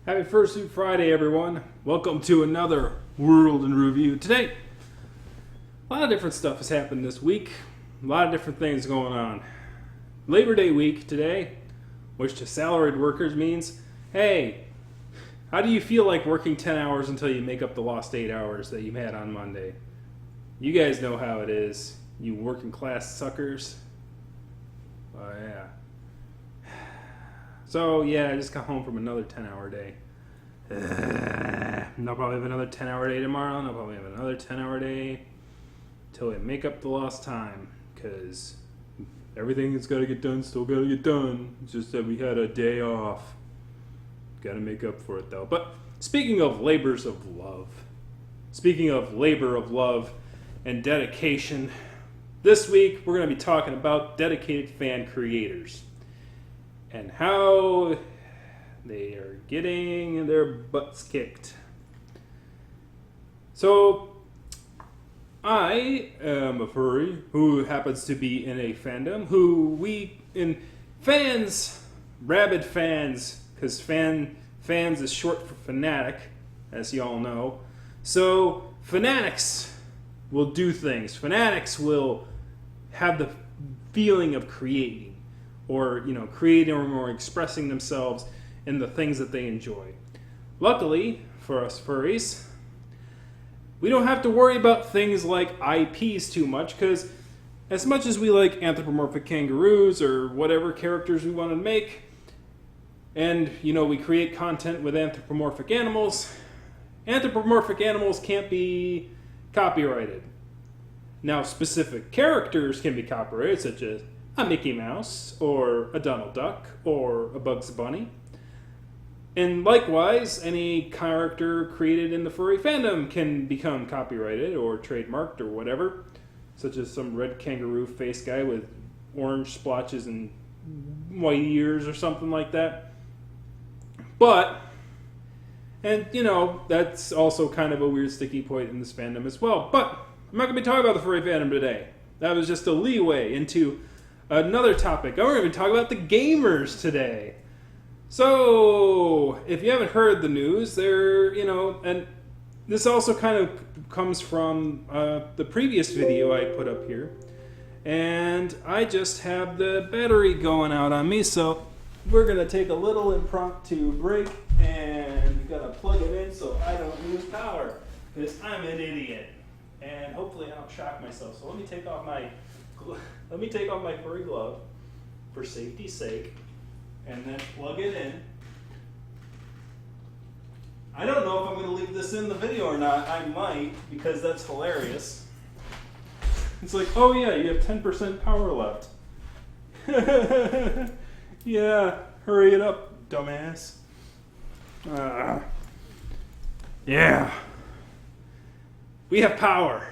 Happy Fursuit Friday, everyone. Welcome to another World in Review. Today, a lot of different stuff has happened this week. A lot of different things going on. Labor Day week today, which to salaried workers means, hey, how do you feel like working 10 hours until you make up the lost 8 hours that you had on Monday? You guys know how it is, you working class suckers. Oh, yeah. So, yeah, I just got home from another 10-hour day. And I'll probably have another 10-hour day tomorrow, and I'll probably have another 10-hour day until we make up the lost time, because everything that's got to get done still got to get done. It's just that we had a day off. Got to make up for it, though. But speaking of labors of love, speaking of labor of love and dedication, this week we're going to be talking about dedicated fan creators and how they are getting their butts kicked. So, I am a furry who happens to be in a fandom fans, rabid fans, because fans is short for fanatic, as you all know. So, fanatics will do things. Fanatics will have the feeling of creating, or creating or expressing themselves in the things that they enjoy. Luckily for us furries, we don't have to worry about things like IPs too much, because as much as we like anthropomorphic kangaroos or whatever characters we want to make, and we create content with anthropomorphic animals can't be copyrighted. Now, specific characters can be copyrighted, such as a Mickey Mouse, or a Donald Duck, or a Bugs Bunny. And likewise, any character created in the furry fandom can become copyrighted or trademarked or whatever, such as some red kangaroo face guy with orange splotches and white ears or something like that. That's also kind of a weird sticky point in this fandom as well. But I'm not going to be talking about the furry fandom today. That was just a leeway into another topic. We're going to talk about the gamers today. So, if you haven't heard the news, and this also kind of comes from the previous video I put up here, and I just have the battery going out on me, so we're going to take a little impromptu break, and we've got to plug it in so I don't lose power, because I'm an idiot, and hopefully I don't shock myself. So let me take off my furry glove for safety's sake, and then plug it in. I don't know if I'm going to leave this in the video or not. I might, because that's hilarious. It's like, oh yeah, you have 10% power left. Yeah, hurry it up, dumbass. Yeah. We have power.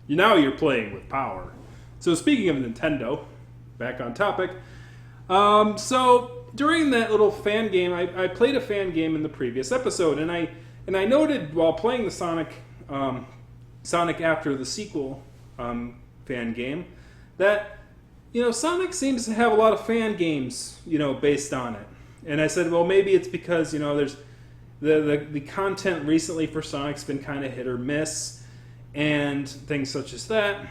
Now you're playing with power. So speaking of Nintendo, back on topic. So during that little fan game, I played a fan game in the previous episode, and I noted while playing the Sonic After the Sequel fan game that Sonic seems to have a lot of fan games based on it, and I said, well, maybe it's because there's the content recently for Sonic's been kind of hit or miss, and things such as that,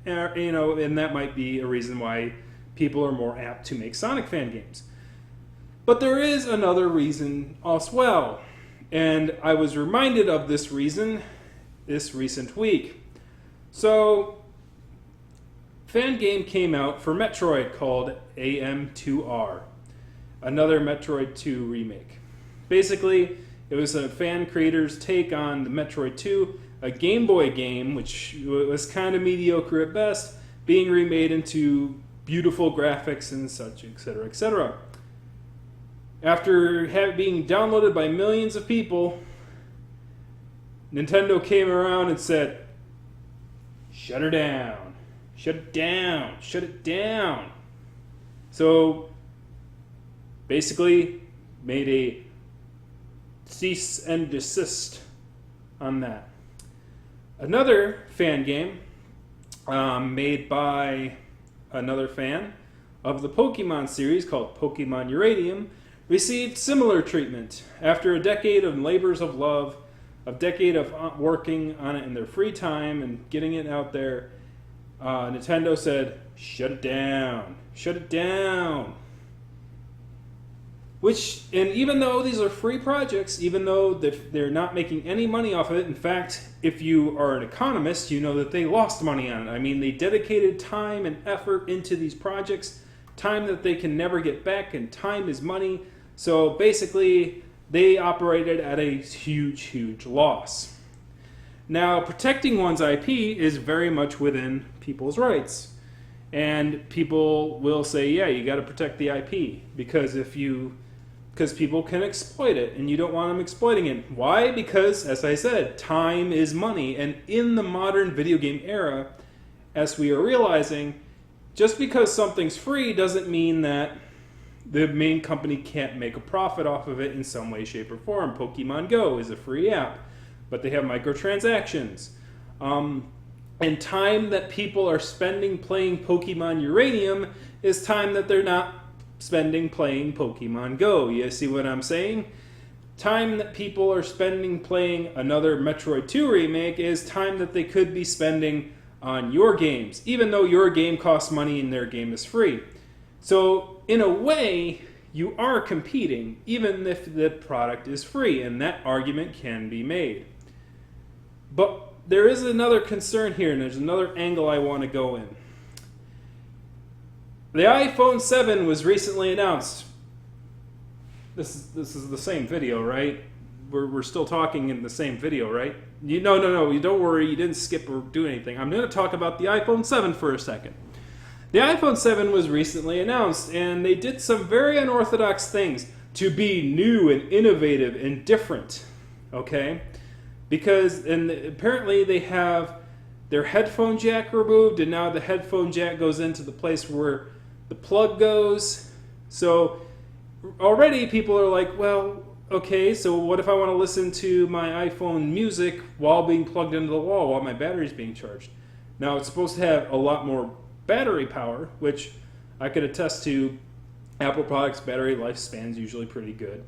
and that might be a reason why people are more apt to make Sonic fan games. But there is another reason as well, and I was reminded of this reason this recent week. So, fan game came out for Metroid called AM2R, another Metroid 2 remake. Basically, it was a fan creator's take on the Metroid 2, a Game Boy game, which was kind of mediocre at best, being remade into beautiful graphics and such, etc., etc. After being downloaded by millions of people, Nintendo came around and said, shut her down. Shut it down. Shut it down. So, basically, made a cease and desist on that. Another fan game made by another fan of the Pokemon series called Pokemon Uranium received similar treatment. After a decade of labors of love, a decade of working on it in their free time and getting it out there, Nintendo said, shut it down. Shut it down. And even though these are free projects, even though they're not making any money off of it, in fact, if you are an economist, you know that they lost money on it. I mean, they dedicated time and effort into these projects, time that they can never get back, and time is money. So basically, they operated at a huge, huge loss. Now, protecting one's IP is very much within people's rights. And people will say, yeah, you got to protect the IP because people can exploit it and you don't want them exploiting it. Why? Because, as I said, time is money. And in the modern video game era, as we are realizing, just because something's free doesn't mean that the main company can't make a profit off of it in some way, shape, or form. Pokemon Go is a free app, but they have microtransactions. And time that people are spending playing Pokemon Uranium is time that they're not spending playing Pokemon Go. You see what I'm saying? Time that people are spending playing another Metroid 2 remake is time that they could be spending on your games, even though your game costs money and their game is free. So, in a way, you are competing, even if the product is free, and that argument can be made. But there is another concern here, and there's another angle I want to go in. The iPhone 7 was recently announced. This is the same video, right? We're still talking in the same video, right? No, you don't worry, you didn't skip or do anything. I'm going to talk about the iPhone 7 for a second. The iPhone 7 was recently announced, and they did some very unorthodox things to be new and innovative and different, okay? And apparently they have their headphone jack removed, and now the headphone jack goes into the place where the plug goes. So already people are like, well, okay, so what if I want to listen to my iPhone music while being plugged into the wall while my battery's being charged? Now, it's supposed to have a lot more battery power, which I could attest to. Apple products' battery lifespan is usually pretty good.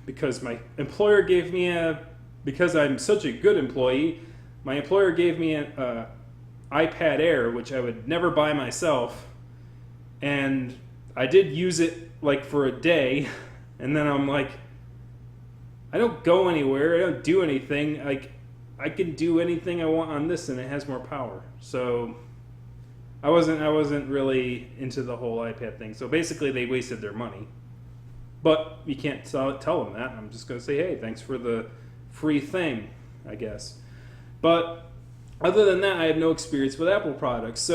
Because my employer gave me because I'm such a good employee, my employer gave me an iPad Air, which I would never buy myself. And I did use it like for a day, and then I'm like, I don't go anywhere, I don't do anything. Like, I can do anything I want on this, and it has more power. So I wasn't really into the whole iPad thing. So basically, they wasted their money. But you can't tell them that. I'm just going to say, hey, thanks for the free thing, I guess. But other than that, I have no experience with Apple products.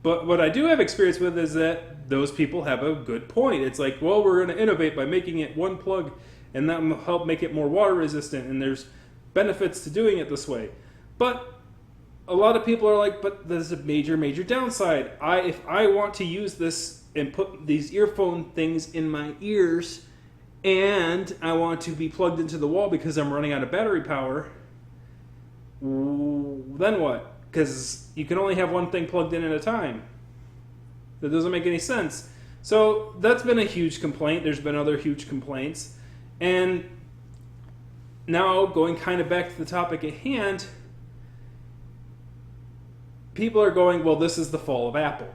But what I do have experience with is that those people have a good point. It's like, well, we're going to innovate by making it one plug, and that will help make it more water resistant, and there's benefits to doing it this way. But a lot of people are like, but there's a major, major downside. If I want to use this and put these earphone things in my ears, and I want to be plugged into the wall because I'm running out of battery power, then what? Because you can only have one thing plugged in at a time. That doesn't make any sense. So that's been a huge complaint. There's been other huge complaints. And now, going kind of back to the topic at hand, people are going, well, this is the fall of Apple.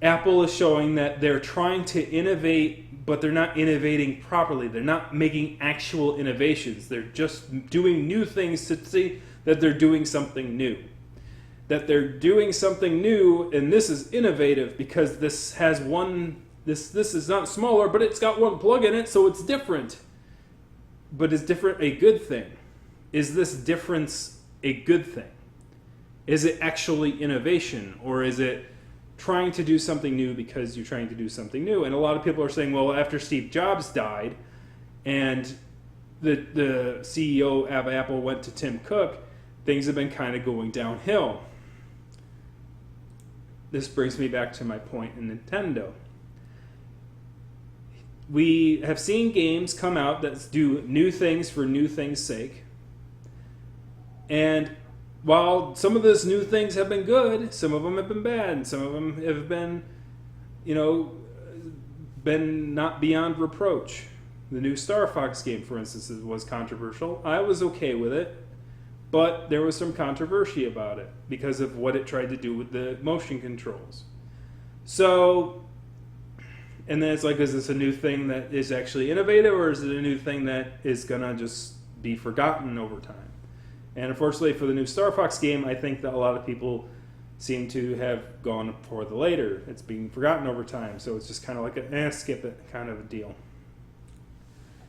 Apple is showing that they're trying to innovate, but they're not innovating properly. They're not making actual innovations. They're just doing new things to see that they're doing something new. That they're doing something new, and this is innovative because this has this is not smaller, but it's got one plug in it, so it's different. But is different a good thing? Is this difference a good thing? Is it actually innovation, or is it trying to do something new because you're trying to do something new? And a lot of people are saying, well, after Steve Jobs died and the CEO of Apple went to Tim Cook, things have been kind of going downhill. This brings me back to my point in Nintendo. We have seen games come out that do new things for new things' sake. And while some of those new things have been good, some of them have been bad, and some of them have been, been not beyond reproach. The new Star Fox game, for instance, was controversial. I was okay with it, but there was some controversy about it because of what it tried to do with the motion controls. So, and then it's like, is this a new thing that is actually innovative, or is it a new thing that is going to just be forgotten over time? And unfortunately for the new Star Fox game, I think that a lot of people seem to have gone for the later. It's being forgotten over time, so it's just kind of like a skip it kind of a deal.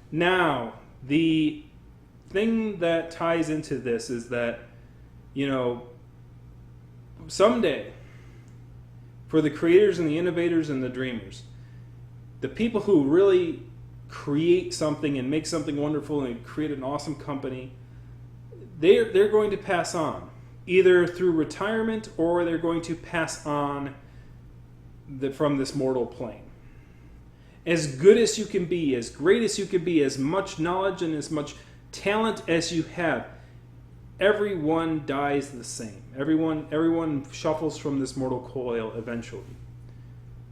Now, the thing that ties into this is that, someday, for the creators and the innovators and the dreamers, the people who really create something and make something wonderful and create an awesome company, they're going to pass on, either through retirement or they're going to pass on from this mortal plane. As good as you can be, as great as you can be, as much knowledge and as much talent as you have, everyone dies the same. Everyone shuffles from this mortal coil eventually.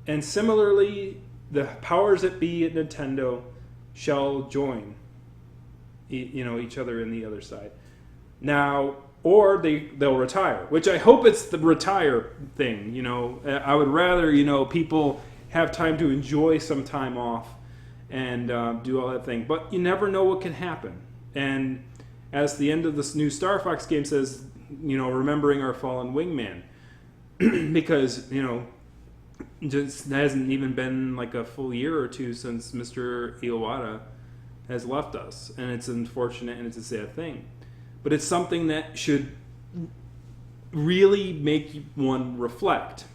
And similarly, the powers that be at Nintendo shall join each other in the other side. Now, or they'll retire, which I hope it's the retire thing. I would rather people have time to enjoy some time off and do all that thing. But you never know what can happen. And as the end of this new Star Fox game says, remembering our fallen wingman, because just hasn't even been like a full year or two since Mr. Iwata has left us, and it's unfortunate and it's a sad thing. But it's something that should really make one reflect.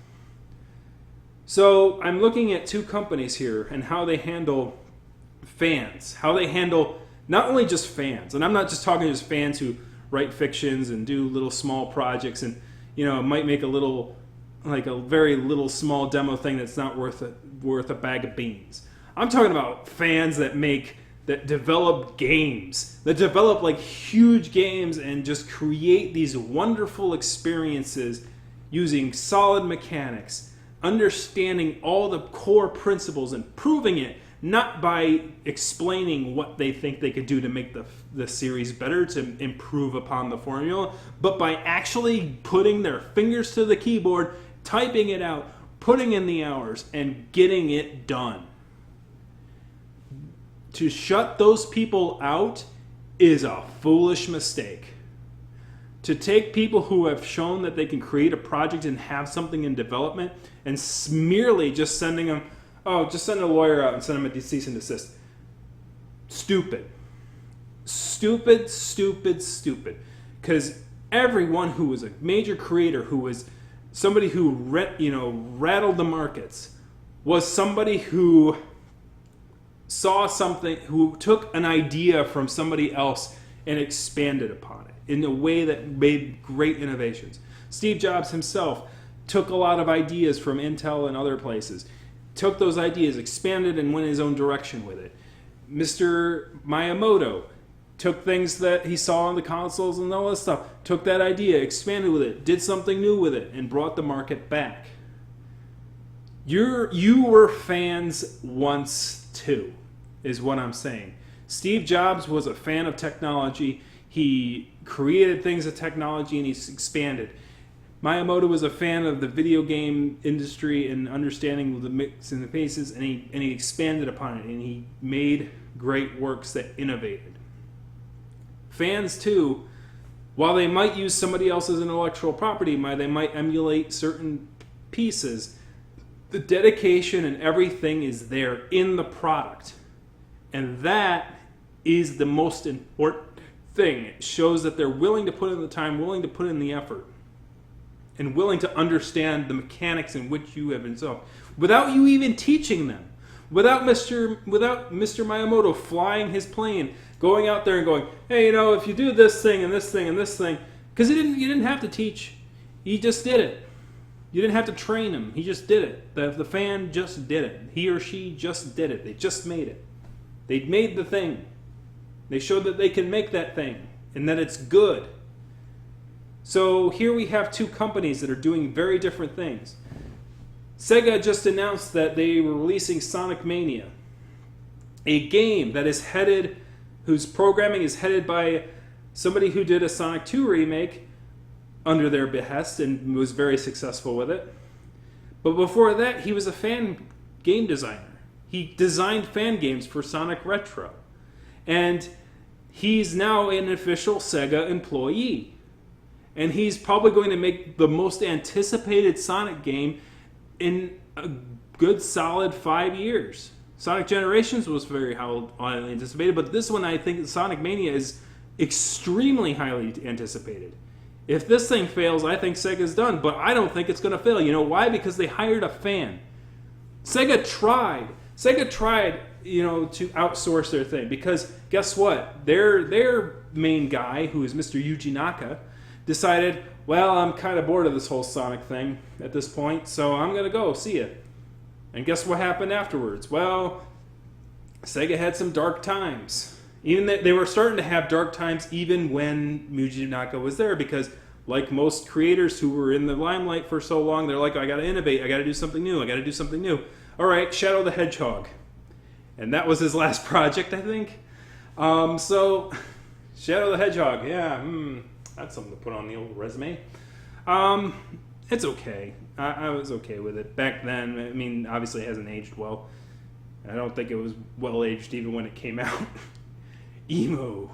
So I'm looking at two companies here and how they handle fans, how they handle not only just fans, and I'm not just talking just fans who write fictions and do little small projects and might make a very little small demo thing that's not worth a bag of beans. I'm talking about fans that develop games, that develop like huge games and just create these wonderful experiences using solid mechanics, understanding all the core principles and proving it, not by explaining what they think they could do to make the series better, to improve upon the formula, but by actually putting their fingers to the keyboard, typing it out, putting in the hours, and getting it done. To shut those people out is a foolish mistake. To take people who have shown that they can create a project and have something in development and merely just sending them, just send a lawyer out and send them a cease and desist. Stupid. Stupid, stupid, stupid. Because everyone who was a major creator, who was somebody who rattled the markets, was somebody who saw something, who took an idea from somebody else and expanded upon it in a way that made great innovations. Steve Jobs himself took a lot of ideas from Intel and other places, took those ideas, expanded, and went his own direction with it. Mr. Miyamoto took things that he saw on the consoles and all that stuff, took that idea, expanded with it, did something new with it, and brought the market back. You were fans once too, is what I'm saying. Steve Jobs was a fan of technology. He created things of technology and he's expanded. Miyamoto was a fan of the video game industry and understanding the mix and the paces, and he expanded upon it, and he made great works that innovated. Fans too, while they might use somebody else's intellectual property, they might emulate certain pieces, the dedication and everything is there in the product. And that is the most important thing. It shows that they're willing to put in the time, willing to put in the effort, and willing to understand the mechanics in which you have installed, without you even teaching them, without Mr. Miyamoto flying his plane, going out there and going, hey, if you do this thing and this thing and this thing, because you didn't have to teach, he just did it. You didn't have to train him. He just did it. The fan just did it. He or she just did it. They just made it. They made the thing. They showed that they can make that thing and that it's good. So here we have two companies that are doing very different things. Sega just announced that they were releasing Sonic Mania, a game that is headed, whose programming is headed by somebody who did a Sonic 2 remake under their behest and was very successful with it. But before that, he was a fan game designer. He designed fan games for Sonic Retro. And he's now an official Sega employee. And he's probably going to make the most anticipated Sonic game in a good solid 5 years. Sonic Generations was very highly anticipated, but this one, I think Sonic Mania is extremely highly anticipated. If this thing fails, I think Sega's done, but I don't think it's going to fail. You know why? Because they hired a fan. Sega tried, to outsource their thing, because guess what? Their main guy, who is Mr. Yuji Naka, decided, well, I'm kind of bored of this whole Sonic thing at this point, so I'm going to go. See ya. And guess what happened afterwards? Well, Sega had some dark times. Even they were starting to have dark times even when Yuji Naka was there, because like most creators who were in the limelight for so long, they're like, I got to innovate, I got to do something new. All right, Shadow the Hedgehog. And that was his last project, I think. So, Shadow the Hedgehog, yeah, that's something to put on the old resume. It's okay. I was okay with it. Back then, I mean, obviously it hasn't aged well. I don't think it was well aged even when it came out. Emo.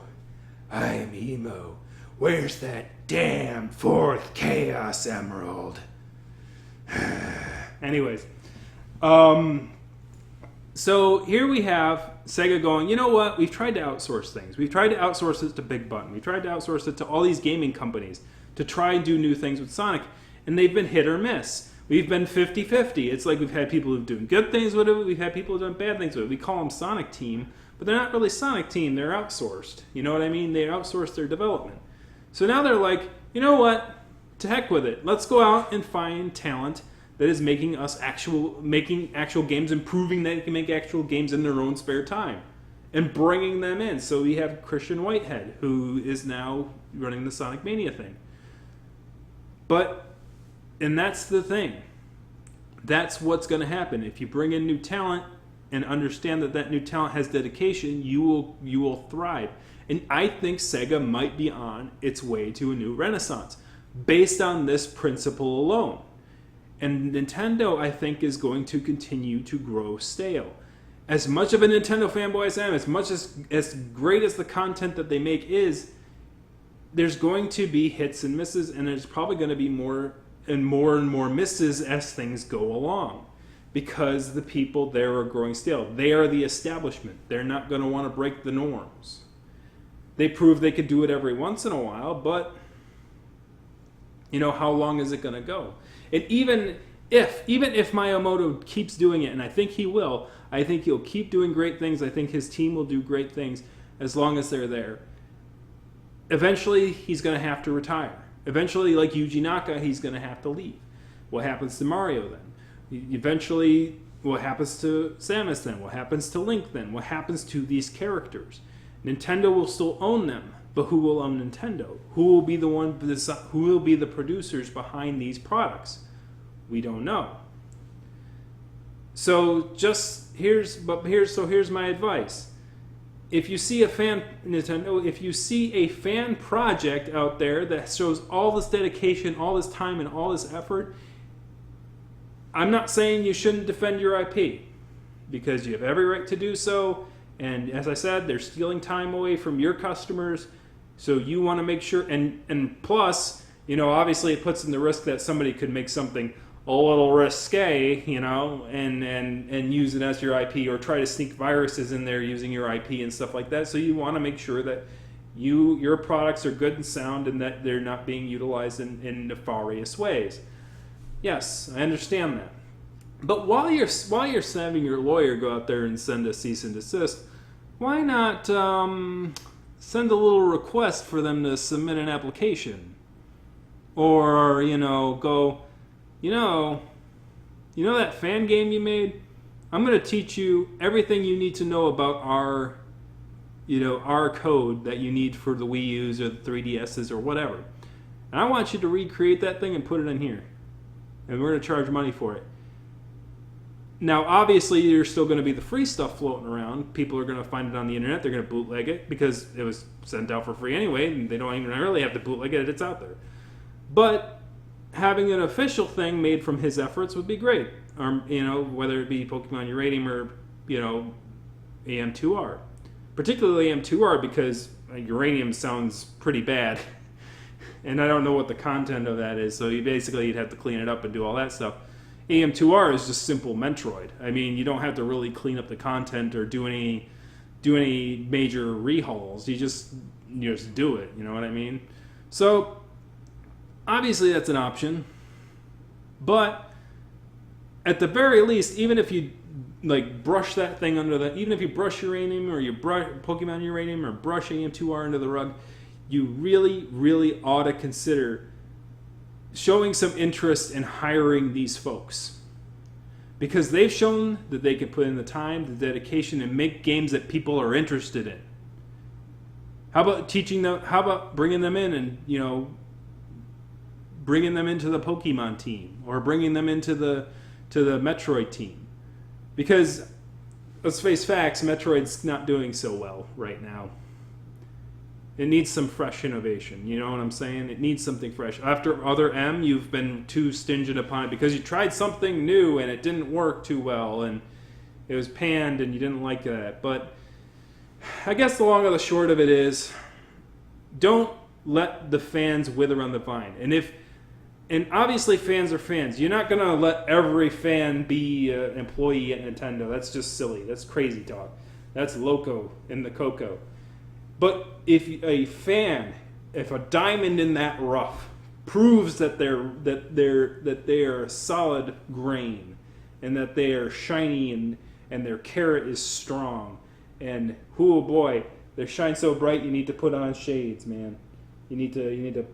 I am Emo. Where's that damn fourth Chaos Emerald? Anyways. So here we have Sega going, you know what? We've tried to outsource things. We've tried to outsource it to Big Button. We've tried to outsource it to all these gaming companies to try and do new things with Sonic. And they've been hit or miss. We've been 50-50. It's like we've had people who've done good things with it. We've had people who've done bad things with it. We call them Sonic Team, but they're not really Sonic Team. They're outsourced. You know what I mean? They outsource their development. So now they're like, you know what? To heck with it. Let's go out and find talent that is making actual games, and proving that they can make actual games in their own spare time, and bringing them in. So we have Christian Whitehead, who is now running the Sonic Mania thing. And that's the thing. That's what's going to happen. If you bring in new talent and understand that that new talent has dedication, you will thrive. And I think Sega might be on its way to a new renaissance based on this principle alone. And Nintendo, I think, is going to continue to grow stale. As much of a Nintendo fanboy as I am, as great as the content that they make is, there's going to be hits and misses, and there's probably going to be more and more misses as things go along. Because the people there are growing stale. They are the establishment. They're not going to want to break the norms. They prove they could do it every once in a while, but how long is it going to go? And even if Miyamoto keeps doing it, and I think he will, I think he'll keep doing great things. I think his team will do great things as long as they're there. Eventually, he's going to have to retire. Eventually, like Yuji Naka, he's going to have to leave. What happens to Mario then? Eventually, what happens to Samus then? What happens to Link then? What happens to these characters? Nintendo will still own them, but who will own Nintendo? Who will be who will be the producers behind these products? We don't know. So here's my advice. If you see a fan project out there that shows all this dedication, all this time, and all this effort, I'm not saying you shouldn't defend your IP, because you have every right to do so. And as I said, they're stealing time away from your customers. So you want to make sure, and plus, obviously it puts in the risk that somebody could make something a little risque, and use it as your IP, or try to sneak viruses in there using your IP and stuff like that. So you want to make sure that your products are good and sound, and that they're not being utilized in nefarious ways. Yes, I understand that. But while you're having your lawyer go out there and send a cease and desist, why not send a little request for them to submit an application? Or, go, that fan game you made? I'm going to teach you everything you need to know about our code that you need for the Wii U's or the 3DS's or whatever. And I want you to recreate that thing and put it in here. And we're going to charge money for it. Now, obviously, there's still going to be the free stuff floating around. People are going to find it on the internet. They're going to bootleg it because it was sent out for free anyway, and they don't even really have to bootleg it. It's out there. But having an official thing made from his efforts would be great. Or, whether it be Pokemon Uranium or, AM2R. Particularly AM2R because Uranium sounds pretty bad. And I don't know what the content of that is, so you'd have to clean it up and do all that stuff. AM2R is just simple Metroid. I mean, you don't have to really clean up the content or do any major rehauls. You just do it. You know what I mean? So obviously that's an option, but at the very least, even if you brush that thing even if you brush Uranium or you brush Pokemon Uranium or brush AM2R under the rug, you really, really ought to consider showing some interest in hiring these folks, because they've shown that they can put in the time, the dedication, and make games that people are interested in. How about teaching them? How about bringing them in and bringing them into the Pokemon team or bringing them into the Metroid team? Because let's face facts, Metroid's not doing so well right now. It needs some fresh innovation. You know what I'm saying? It needs something fresh. After Other M, you've been too stingent upon it because you tried something new and it didn't work too well and it was panned and you didn't like that. But I guess the long or the short of it is, don't let the fans wither on the vine. And obviously fans are fans. You're not going to let every fan be an employee at Nintendo. That's just silly. That's crazy talk. That's loco in the cocoa. But if a diamond in that rough proves that they are a solid grain and that they are shiny and their carrot is strong, and oh boy, they shine so bright you need to put on shades, man. You need to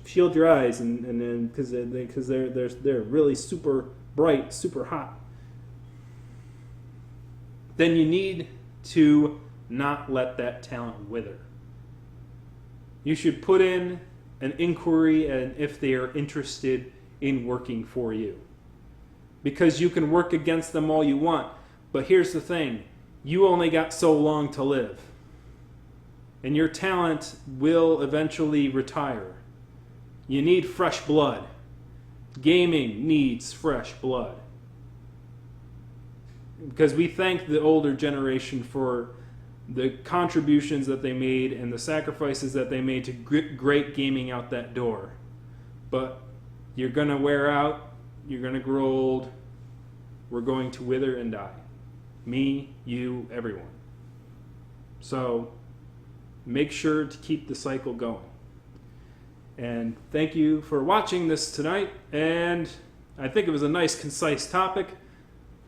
shield your eyes and then because they're really super bright, super hot. Then you need to not let that talent wither. You should put in an inquiry and if they are interested in working for you. Because you can work against them all you want, but here's the thing, you only got so long to live. And your talent will eventually retire. You need fresh blood. Gaming needs fresh blood. Because we thank the older generation for the contributions that they made and the sacrifices that they made to great gaming out that door. But you're going to wear out, you're going to grow old, we're going to wither and die. Me, you, everyone. So make sure to keep the cycle going. And thank you for watching this tonight. And I think it was a nice, concise topic,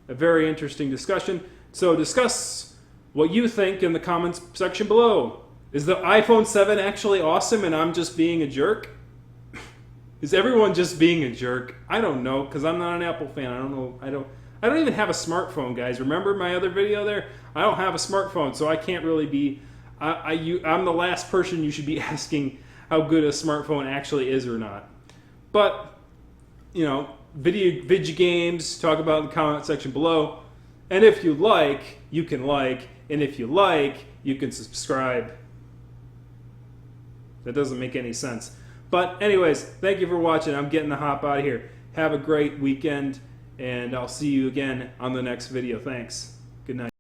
a very interesting discussion. So discuss what you think in the comments section below. Is the iPhone 7 actually awesome and I'm just being a jerk? Is everyone just being a jerk? I don't know, because I'm not an Apple fan. I don't know. I don't even have a smartphone, guys. Remember my other video there? I don't have a smartphone, so I can't really be... I'm the last person you should be asking how good a smartphone actually is or not. But, video games, talk about in the comment section below. And if you like, you can like. And if you like, you can subscribe. That doesn't make any sense. But anyways, thank you for watching. I'm getting the hop out of here. Have a great weekend, and I'll see you again on the next video. Thanks. Good night.